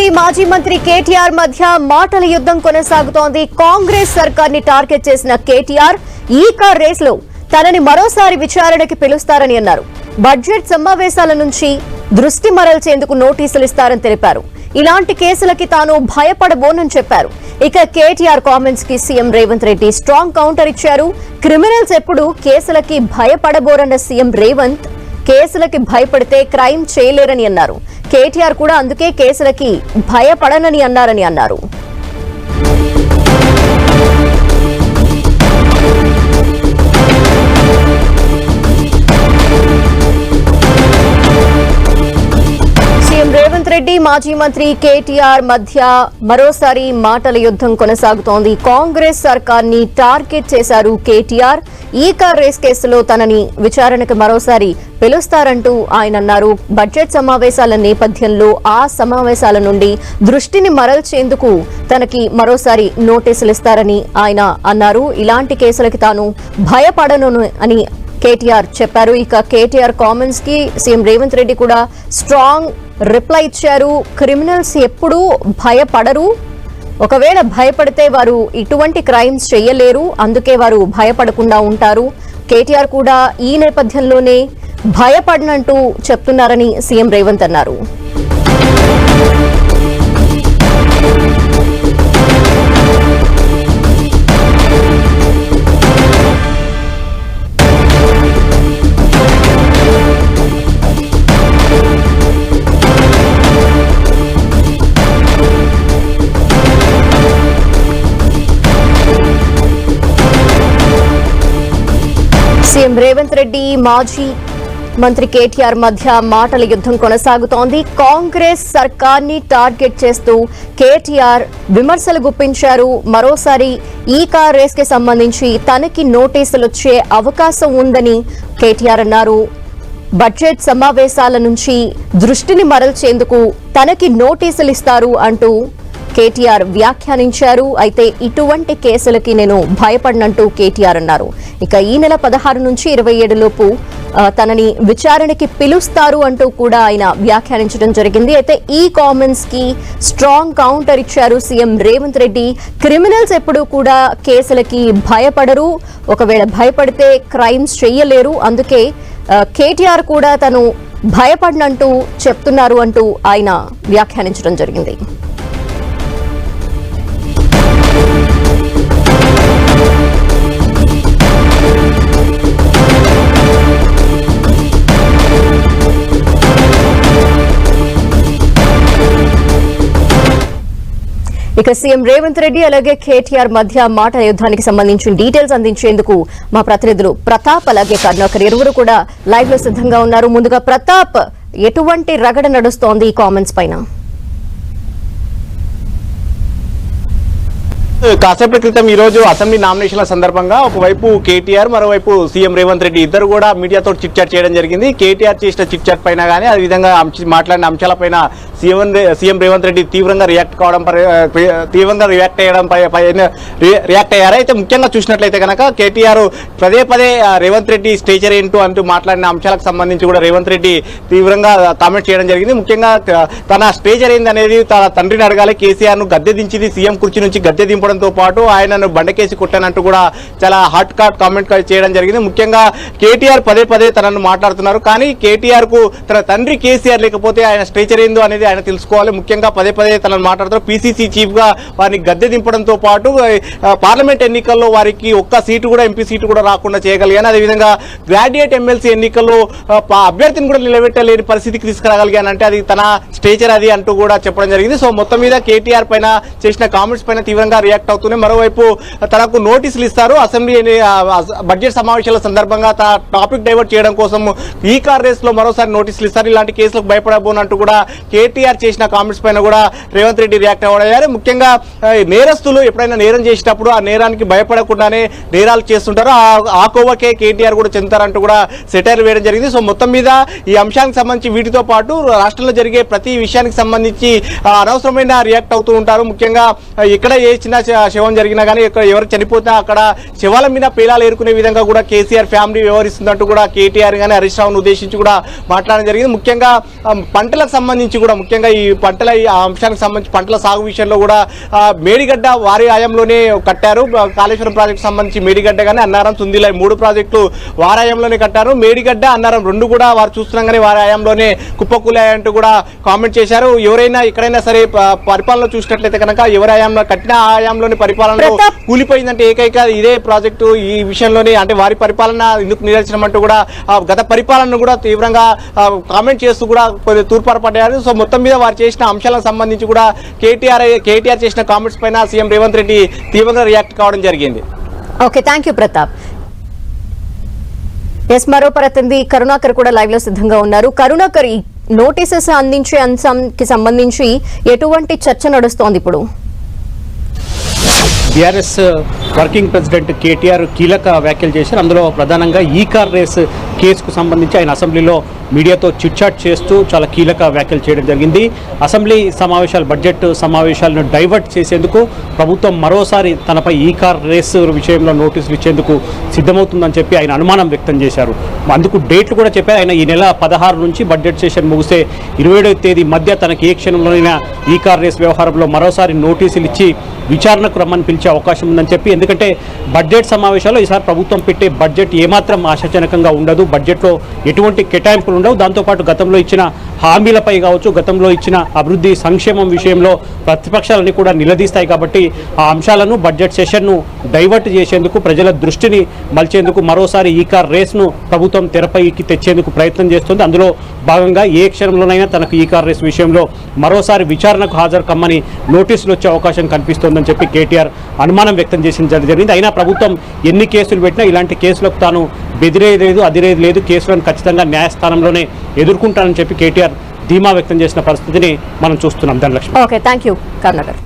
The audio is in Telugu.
రెడ్డి మాజీ మంత్రి కేటీఆర్ మధ్య మాటల యుద్ధం కొనసాగుతోంది. కాంగ్రెస్ సర్కార్ ని టార్గెట్ చేసిన కేటీఆర్ ఈ కార్ రేస్ లో తనని మరోసారి విచారణకి పిలుస్తారని అన్నారు. బడ్జెట్ సమావేశాల నుంచి దృష్టి మరల్చేందుకు నోటీసులు ఇస్తారని తెలిపారు. ఇలాంటి కేసులకి తాను భయపడబోనని చెప్పారు. ఇక కేటీఆర్ కామెంట్స్ కి CM Revanth Reddy strong counter ఇచ్చారు. క్రిమినల్స్ ఎప్పుడు కేసులకి భయపడబోరన్న సీఎం రేవంత్ కేసులకి భయపడితే క్రైమ్ చేయలేరని అన్నారు. కేటీఆర్ కూడా అందుకే కేసులకి భయపడనని అన్నారు. సీఎం రేవంత్ రెడ్డి మాజీ మంత్రి కేటీఆర్ మధ్య మరోసారి మాటల యుద్ధం కొనసాగుతోంది. కాంగ్రెస్ సర్కార్ ని టార్గెట్ చేశారు కేటీఆర్. ఈ కార్ రేస్ కేసులో తనని విచారణకు మరోసారి పిలుస్తారంటూ ఆయన అన్నారు. బడ్జెట్ సమావేశాల నేపథ్యంలో ఆ సమావేశాల నుండి దృష్టిని మరల్చేందుకు తనకి మరోసారి నోటీసులు ఇస్తారని ఆయన అన్నారు. ఇలాంటి కేసులకి తాను భయపడను అని కేటీఆర్ చెప్పారు. ఇక కేటీఆర్ కామెంట్స్ కి సీఎం రేవంత్ రెడ్డి కూడా స్ట్రాంగ్ రిప్లై ఇచ్చారు. క్రిమినల్స్ ఎప్పుడూ భయపడరు, ఒకవేళ భయపడితే వారు ఇటువంటి క్రైమ్స్ చేయలేరు, అందుకే వారు భయపడకుండా ఉంటారు. కేటీఆర్ కూడా ఈ నేపథ్యంలోనే భయపడనంటూ చెప్తున్నారని సీఎం రేవంత్ అన్నారు. సీఎం రేవంత్ రెడ్డి మాజీ మంత్రి కేటీఆర్ మధ్య మాటల యుద్ధం కొనసాగుతోంది. కాంగ్రెస్ సర్కార్ ని టార్గెట్ చేస్తూ కేటీఆర్ విమర్శలు గుప్పించారు. మరోసారి ఈ కార్ రేస్ కి సంబంధించి తనకి నోటీసులు వచ్చే అవకాశం ఉందని కేటీఆర్ అన్నారు. బడ్జెట్ సమావేశాల నుంచి దృష్టిని మరల్చేందుకు తనకి నోటీసులు ఇస్తారు అంటూ కేటీఆర్ వ్యాఖ్యానించారు. అయితే ఇటువంటి కేసులకి నేను భయపడనంటూ కేటీఆర్ అన్నారు. ఇక ఈ నెల 16 నుంచి 27 లోపు తనని విచారణకి పిలుస్తారు అంటూ కూడా ఆయన వ్యాఖ్యానించడం జరిగింది. అయితే ఈ కామెంట్స్ కి స్ట్రాంగ్ కౌంటర్ ఇచ్చారు సీఎం రేవంత్ రెడ్డి. క్రిమినల్స్ ఎప్పుడూ కూడా కేసులకి భయపడరు, ఒకవేళ భయపడితే క్రైమ్స్ చెయ్యలేరు, అందుకే కేటీఆర్ కూడా తను భయపడనంటూ చెప్తున్నారు అంటూ ఆయన వ్యాఖ్యానించడం జరిగింది. ఇక సీఎం రేవంత్ రెడ్డి అలాగే కేటీఆర్ మధ్య మాటల యుద్ధానికి సంబంధించిన డీటెయిల్స్ అందించేందుకు మా ప్రతినిధులు ప్రతాప్ అలాగే కర్ణాకర్ ఇరువురు కూడా లైవ్ లో సిద్ధంగా ఉన్నారు. ముందుగా ప్రతాప్, ఎటువంటి రగడ నడుస్తోంది ఈ కామెంట్స్ పైన? కాసేపటి క్రితం ఈ రోజు అసెంబ్లీ నామినేషన్ల సందర్భంగా ఒకవైపు కేటీఆర్, మరోవైపు సీఎం రేవంత్ రెడ్డి ఇద్దరు కూడా మీడియాతో చిట్ చాట్ చేయడం జరిగింది. కేటీఆర్ చేసిన చిట్ చాట్ పైన కానీ అదేవిధంగా మాట్లాడిన అంశాలపైన సీఎం రేవంత్ రెడ్డి తీవ్రంగా రియాక్ట్ అయ్యారు. అయితే ముఖ్యంగా చూసినట్లయితే కనుక కేటీఆర్ పదే రేవంత్ రెడ్డి స్టేచర్ ఏంటో అంటూ మాట్లాడిన అంశాలకు సంబంధించి కూడా రేవంత్ రెడ్డి తీవ్రంగా కామెంట్ చేయడం జరిగింది. ముఖ్యంగా తన స్టేచర్ ఏంది అనేది తన తండ్రిని అడగాలి, కేసీఆర్ ను గద్దె దించింది, సీఎం కుర్చీ నుంచి గద్దె దింపడంతో పాటు ఆయనను బండకేసి కొట్టానంటూ కూడా చాలా హాట్ కామెంట్ చేయడం జరిగింది. ముఖ్యంగా కేటీఆర్ పదే తనను మాట్లాడుతున్నారు. కానీ కేటీఆర్ కు తన తండ్రి కేసీఆర్ లేకపోతే ఆయన స్టేచర్ ఏందో అనేది ఆయన తెలుసుకోవాలి. ముఖ్యంగా పదే తనను మాట్లాడుతారు. పీసీసీ చీఫ్ గా వారిని గద్దె దింపడంతో పాటు పార్లమెంట్ ఎన్నికల్లో వారికి ఒక్క సీటు కూడా ఎంపీ సీటు కూడా రాకుండా చేయగలిగాను. అదేవిధంగా గ్రాడ్యుయేట్ ఎమ్మెల్సీ ఎన్నికల్లో అభ్యర్థిని కూడా నిలబెట్టలేని పరిస్థితికి తీసుకురాగలిగానంటే అది తన స్టేచర్ అది అంటూ కూడా చెప్పడం జరిగింది. సో మొత్తం మీద కేటీఆర్ పైన చేసిన కామెంట్స్ పైన తీవ్రంగా రియాక్ట్ అవుతూనే మరోవైపు తనకు నోటీసులు ఇస్తారు. అసెంబ్లీ బడ్జెట్ సమావేశాల సందర్భంగా టాపిక్ డైవర్ట్ చేయడం కోసం ఈ కార్ రేస్ లో మరోసారి నోటీసులు ఇస్తారు. ఇలాంటి కేసులకు భయపడబోనంటూ కూడా కేటీఆర్ చేసిన కామెంట్స్ పైన కూడా రేవంత్ రెడ్డి రియాక్ట్ అవ్వడారు. ముఖ్యంగా నేరస్తులు ఎప్పుడైనా నేరం చేసేటప్పుడు ఆ నేరానికి భయపడకుండానే నేరాలు చేస్తుంటారు. ఆ కోవకే కేటీఆర్ కూడా చెందుతారంటూ కూడా సెటైర్ వేయడం జరిగింది. సో మొత్తం మీద ఈ అంశానికి సంబంధించి వీటితో పాటు రాష్ట్రంలో జరిగే ప్రతి విషయానికి సంబంధించి అనవసరమైన రియాక్ట్ అవుతూ ఉంటారు. ముఖ్యంగా ఇక్కడ ఏ చిన్న శవం జరిగినా కానీ ఎవరు చనిపోతే అక్కడ శవాల మీద పేలాలు ఏరుకునే విధంగా కూడా కేసీఆర్ ఫ్యామిలీ వ్యవహరిస్తుందంటూ కూడా కేటీఆర్ కానీ హరీష్ రావును ఉద్దేశించి కూడా మాట్లాడడం జరిగింది. ముఖ్యంగా పంటలకు సంబంధించి కూడా ముఖ్యంగా ఈ అంశానికి సంబంధించి పంటల సాగు విషయంలో కూడా మేడిగడ్డ వారి హయాంలోనే కట్టారు. కాళేశ్వరం ప్రాజెక్టు సంబంధించి మేడిగడ్డ కానీ అన్నారం సుందిల 3 ప్రాజెక్టులు వారి హయాంలోనే కట్టారు. మేడిగడ్డ అన్నారం 2 కూడా వారు చూస్తున్నాగానే వారి హయాంలోనే కుప్పకూలాయంటూ కూడా కామెంట్ చేశారు. ఎవరైనా ఎక్కడైనా సరే పరిపాలన చూసినట్లయితే కనుక ఎవరి హయాంలో కట్టిన హయాంలోనే పరిపాలన కూలిపోయిందంటే ఏకైక ఇదే ప్రాజెక్టు. ఈ విషయంలోనే అంటే వారి పరిపాలన ఎందుకు నిరసనం అంటూ కూడా గత పరిపాలనను కూడా తీవ్రంగా కామెంట్ చేస్తూ కూడా కొద్దిగా తూర్పారపడ్డారు. సో మొత్తం మీద వారు చేసిన అంశాలకు సంబంధించి కూడా కేటీఆర్ చేసిన కామెంట్స్ పైన సీఎం రేవంత్ రెడ్డి తీవ్రంగా రియాక్ట్ కావడం జరిగింది. Okay, thank you Pratap. Yes, మరో ప్రతినిధి కరుణాకర్ కూడా లైవ్ లో సిద్ధంగా ఉన్నారు. కరుణాకర్, ఈ నోటీసెస్ అందించే అంశంకి సంబంధించి ఎటువంటి చర్చ నడుస్తోంది ఇప్పుడు? బీఆర్ఎస్ వర్కింగ్ ప్రెసిడెంట్ కేటీఆర్ కీలక వ్యాఖ్యలు చేశారు. అందులో ప్రధానంగా ఈ కార్ రేస్ కేసుకు సంబంధించి ఆయన అసెంబ్లీలో మీడియాతో చిట్చాట్ చేస్తూ చాలా కీలక వ్యాఖ్యలు చేయడం జరిగింది. అసెంబ్లీ సమావేశాలు, బడ్జెట్ సమావేశాలను డైవర్ట్ చేసేందుకు ప్రభుత్వం మరోసారి తనపై ఈ కార్ రేస్ విషయంలో నోటీసులు ఇచ్చేందుకు సిద్ధమవుతుందని చెప్పి ఆయన అనుమానం వ్యక్తం చేశారు. అందుకు డేట్లు కూడా చెప్పారు. ఆయన ఈ నెల 16 నుంచి బడ్జెట్ సెషన్ ముగిసే 27వ తేదీ మధ్య తనకి ఏ క్షణంలోనైనా ఈ కార్ రేస్ వ్యవహారంలో మరోసారి నోటీసులు ఇచ్చి విచారణకు రమ్మని పిలిచే అవకాశం ఉందని చెప్పి, ఎందుకంటే బడ్జెట్ సమావేశాల్లో ఈసారి ప్రభుత్వం పెట్టే బడ్జెట్ ఏమాత్రం ఆశాజనకంగా ఉండదు, బడ్జెట్లో ఎటువంటి కేటాయింపులు ఉండవు. దాంతోపాటు గతంలో ఇచ్చిన హామీలపై కావచ్చు, గతంలో ఇచ్చిన అభివృద్ధి సంక్షేమం విషయంలో ప్రతిపక్షాలన్నీ కూడా నిలదీస్తాయి. కాబట్టి ఆ అంశాలను బడ్జెట్ సెషన్ను డైవర్ట్ చేసేందుకు, ప్రజల దృష్టిని మళ్చేందుకు మరోసారి ఈ కార్ రేస్ను ప్రభుత్వం తెరపైకి తెచ్చేందుకు ప్రయత్నం చేస్తుంది. అందులో భాగంగా ఏ క్షణంలోనైనా తనకు ఈ కార్ రేస్ విషయంలో మరోసారి విచారణకు హాజరు కమ్మని నోటీసులు వచ్చే అవకాశం కనిపిస్తోందని చెప్పి కేటీఆర్ అనుమానం వ్యక్తం చేసిన జరిగింది. అయినా ప్రభుత్వం ఎన్ని కేసులు పెట్టినా ఇలాంటి కేసులకు తాను బెదిరేది లేదు, అదిరేది లేదు, కేసులను ఖచ్చితంగా న్యాయస్థానంలోనే ఎదుర్కొంటానని చెప్పి కేటీఆర్ ధీమా వ్యక్తం చేసిన పరిస్థితిని మనం చూస్తున్నాం. Dhanalakshmi. Okay, thank you Karunakar.